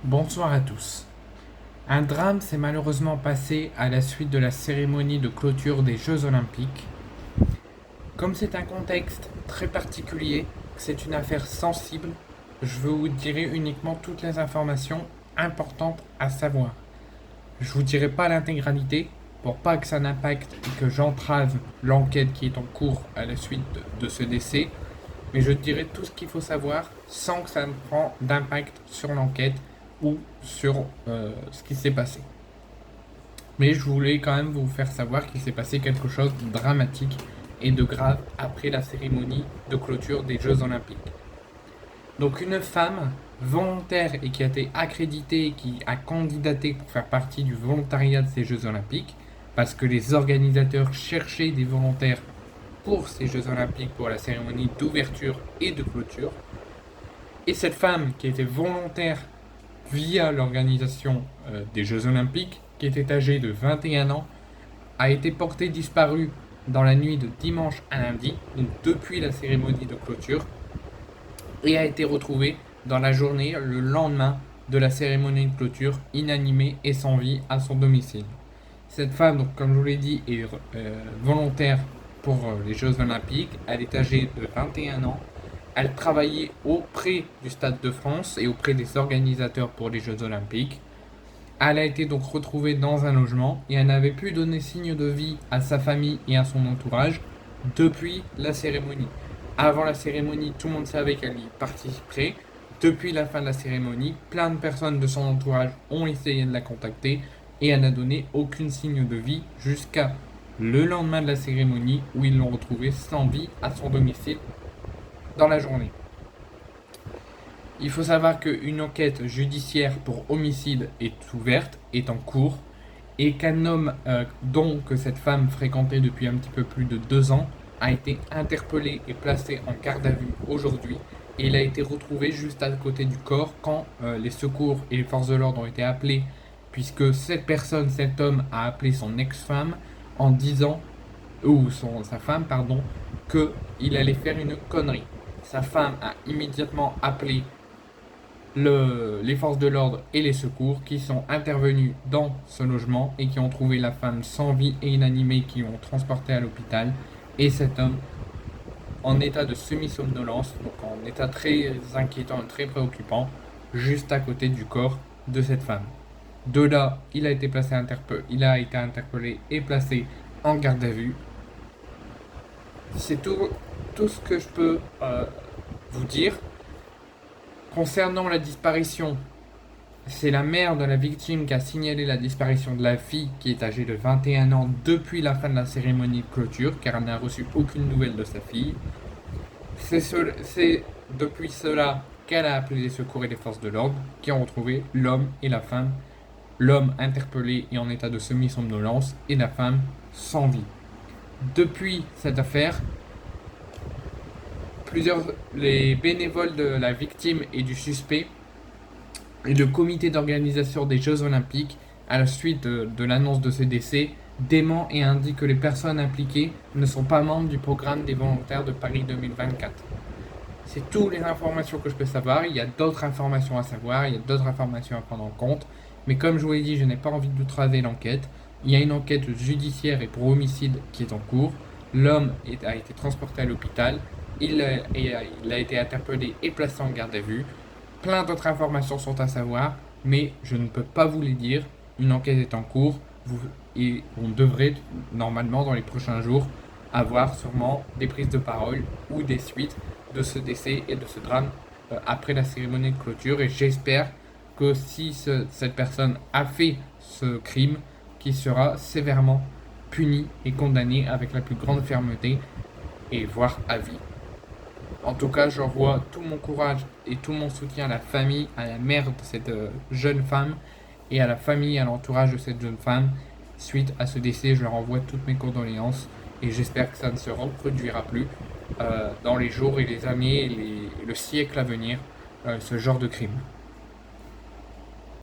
Bonsoir à tous. Un drame s'est malheureusement passé à la suite de la cérémonie de clôture des Jeux Olympiques. Comme c'est un contexte très particulier, que c'est une affaire sensible, je vous dirai uniquement toutes les informations importantes à savoir. Je vous dirai pas l'intégralité pour pas que ça n'impacte et que j'entrave l'enquête qui est en cours à la suite de ce décès, mais je dirai tout ce qu'il faut savoir sans que ça ne prend d'impact sur l'enquête ou sur ce qui s'est passé. Mais je voulais quand même vous faire savoir qu'il s'est passé quelque chose de dramatique et de grave après la cérémonie de clôture des Jeux Olympiques. Donc une femme volontaire et qui a été accréditée et qui a candidaté pour faire partie du volontariat de ces Jeux Olympiques, parce que les organisateurs cherchaient des volontaires pour ces Jeux Olympiques, pour la cérémonie d'ouverture et de clôture. Et cette femme qui était volontaire via l'organisation des Jeux Olympiques, qui était âgée de 21 ans, a été portée disparue dans la nuit de dimanche à lundi, donc depuis la cérémonie de clôture, et a été retrouvée dans la journée, le lendemain de la cérémonie de clôture, inanimée et sans vie à son domicile. Cette femme, donc, comme je vous l'ai dit, est volontaire pour les Jeux Olympiques. Elle est âgée de 21 ans. Elle travaillait auprès du Stade de France et auprès des organisateurs pour les Jeux Olympiques. Elle a été donc retrouvée dans un logement et elle n'avait plus donné signe de vie à sa famille et à son entourage depuis la cérémonie. Avant la cérémonie, tout le monde savait qu'elle y participerait. Depuis la fin de la cérémonie, plein de personnes de son entourage ont essayé de la contacter et elle n'a donné aucun signe de vie jusqu'à le lendemain de la cérémonie où ils l'ont retrouvée sans vie à son domicile dans la journée. Il faut savoir qu'une enquête judiciaire pour homicide est ouverte, est en cours, et qu'un homme dont que cette femme fréquentait depuis un petit peu plus de 2 ans a été interpellé et placé en garde à vue aujourd'hui. Et il a été retrouvé juste à côté du corps quand les secours et les forces de l'ordre ont été appelés, puisque cet homme a appelé son ex-femme en disant, sa femme, pardon, qu'il allait faire une connerie. Sa femme a immédiatement appelé les forces de l'ordre et les secours qui sont intervenus dans ce logement et qui ont trouvé la femme sans vie et inanimée, qui ont transporté à l'hôpital, et cet homme en état de semi-somnolence, donc en état très inquiétant et très préoccupant, juste à côté du corps de cette femme. De là, il a été interpellé et placé en garde à vue. C'est tout ce que je peux vous dire. Concernant la disparition, c'est la mère de la victime qui a signalé la disparition de la fille qui est âgée de 21 ans depuis la fin de la cérémonie de clôture, car elle n'a reçu aucune nouvelle de sa fille. C'est depuis cela qu'elle a appelé les secours et les forces de l'ordre, qui ont retrouvé l'homme et la femme, l'homme interpellé et en état de semi-somnolence, et la femme sans vie. Depuis cette affaire, les bénévoles de la victime et du suspect et le comité d'organisation des Jeux Olympiques, à la suite de l'annonce de ce décès, dément et indique que les personnes impliquées ne sont pas membres du programme des volontaires de Paris 2024. C'est toutes les informations que je peux savoir. Il y a d'autres informations à savoir, il y a d'autres informations à prendre en compte, mais comme je vous l'ai dit, je n'ai pas envie d'outraver l'enquête. Il y a une enquête judiciaire et pour homicide qui est en cours. L'homme a été transporté à l'hôpital. Il a été interpellé et placé en garde à vue. Plein d'autres informations sont à savoir, mais je ne peux pas vous les dire. Une enquête est en cours et on devrait normalement dans les prochains jours avoir sûrement des prises de parole ou des suites de ce décès et de ce drame après la cérémonie de clôture. Et j'espère que si cette personne a fait ce crime, qu'il sera sévèrement puni et condamné avec la plus grande fermeté et voire à vie. En tout cas, j'envoie tout mon courage et tout mon soutien à la famille, à la mère de cette jeune femme et à la famille et à l'entourage de cette jeune femme. Suite à ce décès, je leur envoie toutes mes condoléances et j'espère que ça ne se reproduira plus dans les jours et les années et le siècle à venir, ce genre de crime.